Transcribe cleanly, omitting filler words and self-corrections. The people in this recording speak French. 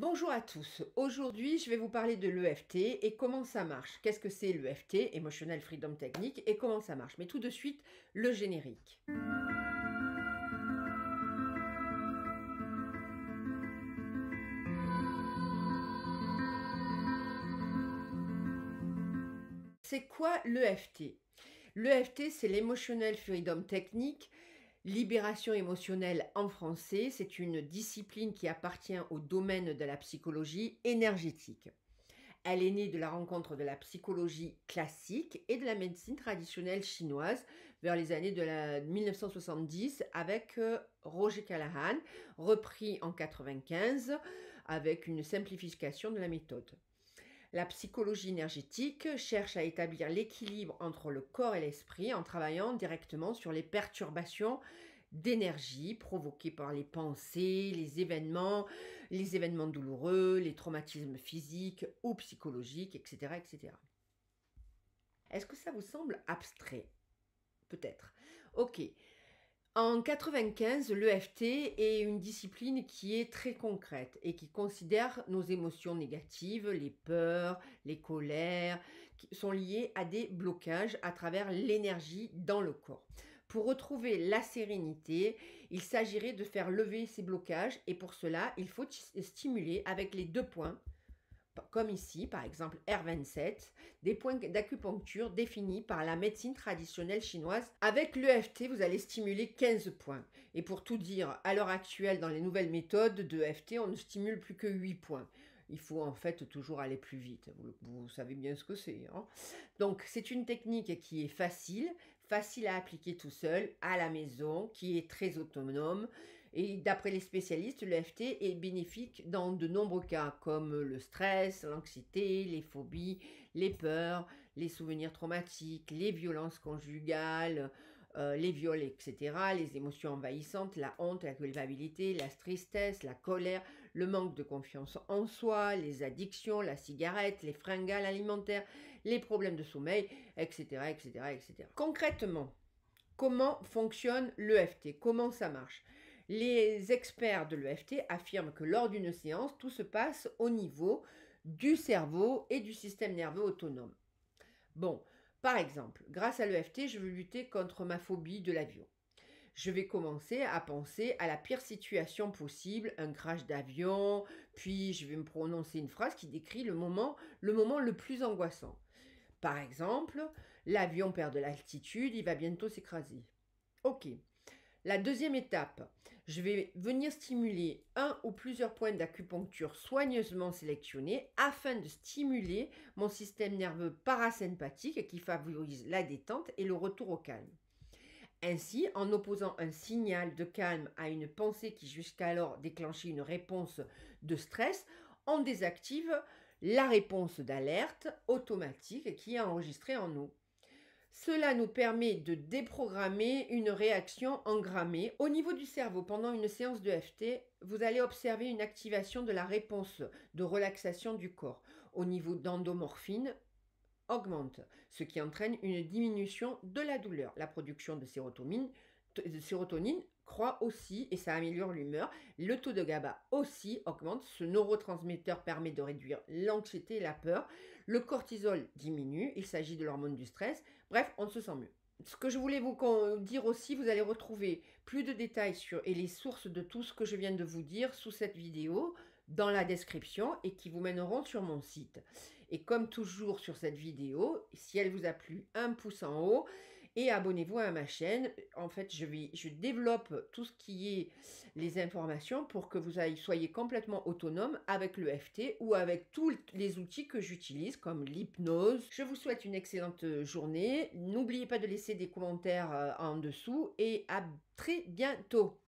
Bonjour à tous, aujourd'hui je vais vous parler de l'EFT et comment ça marche. Qu'est-ce que c'est l'EFT, Emotional Freedom Technique, et comment ça marche. Mais tout de suite, le générique. C'est quoi l'EFT? L'EFT, c'est l'Emotional Freedom Technique, libération émotionnelle en français. C'est une discipline qui appartient au domaine de la psychologie énergétique. Elle est née de la rencontre de la psychologie classique et de la médecine traditionnelle chinoise vers les années 1970 avec Roger Callahan, repris en 1995 avec une simplification de la méthode. La psychologie énergétique cherche à établir l'équilibre entre le corps et l'esprit en travaillant directement sur les perturbations d'énergie provoquées par les pensées, les événements douloureux, les traumatismes physiques ou psychologiques, etc., etc. Est-ce que ça vous semble abstrait? Peut-être. Ok. En 95, l'EFT est une discipline qui est très concrète et qui considère nos émotions négatives, les peurs, les colères, qui sont liées à des blocages à travers l'énergie dans le corps. Pour retrouver la sérénité, il s'agirait de faire lever ces blocages et pour cela, il faut stimuler avec les 2 points, comme ici, par exemple R27, des points d'acupuncture définis par la médecine traditionnelle chinoise. Avec l'EFT, vous allez stimuler 15 points. Et pour tout dire, à l'heure actuelle, dans les nouvelles méthodes de EFT, on ne stimule plus que 8 points. Il faut en fait toujours aller plus vite. Vous savez bien ce que c'est. Hein. Donc, c'est une technique qui est facile à appliquer tout seul, à la maison, qui est très autonome. Et d'après les spécialistes, l'EFT est bénéfique dans de nombreux cas, comme le stress, l'anxiété, les phobies, les peurs, les souvenirs traumatiques, les violences conjugales, les viols, etc., les émotions envahissantes, la honte, la culpabilité, la tristesse, la colère, le manque de confiance en soi, les addictions, la cigarette, les fringales alimentaires, les problèmes de sommeil, etc., etc., etc. Concrètement, comment fonctionne l'EFT? Comment ça marche? Les experts de l'EFT affirment que lors d'une séance, tout se passe au niveau du cerveau et du système nerveux autonome. Bon, par exemple, grâce à l'EFT, je veux lutter contre ma phobie de l'avion. Je vais commencer à penser à la pire situation possible, un crash d'avion, puis je vais me prononcer une phrase qui décrit le moment le plus angoissant. Par exemple, l'avion perd de l'altitude, il va bientôt s'écraser. Ok. La deuxième étape, je vais venir stimuler un ou plusieurs points d'acupuncture soigneusement sélectionnés afin de stimuler mon système nerveux parasympathique qui favorise la détente et le retour au calme. Ainsi, en opposant un signal de calme à une pensée qui jusqu'alors déclenchait une réponse de stress, on désactive la réponse d'alerte automatique qui est enregistrée en nous. Cela nous permet de déprogrammer une réaction engrammée. Au niveau du cerveau, pendant une séance de FT, vous allez observer une activation de la réponse de relaxation du corps. Au niveau d'endomorphine, augmente, ce qui entraîne une diminution de la douleur. La production de sérotonine croît aussi et ça améliore l'humeur. Le taux de GABA aussi augmente. Ce neurotransmetteur permet de réduire l'anxiété et la peur. Le cortisol diminue. Il s'agit de l'hormone du stress. Bref, on se sent mieux. Ce que je voulais vous dire aussi, vous allez retrouver plus de détails et les sources de tout ce que je viens de vous dire sous cette vidéo dans la description et qui vous mèneront sur mon site. Et comme toujours sur cette vidéo, si elle vous a plu, un pouce en haut et abonnez-vous à ma chaîne. En fait, je développe tout ce qui est les informations pour que vous soyez complètement autonome avec le FT ou avec tous les outils que j'utilise comme l'hypnose. Je vous souhaite une excellente journée. N'oubliez pas de laisser des commentaires en dessous et à très bientôt.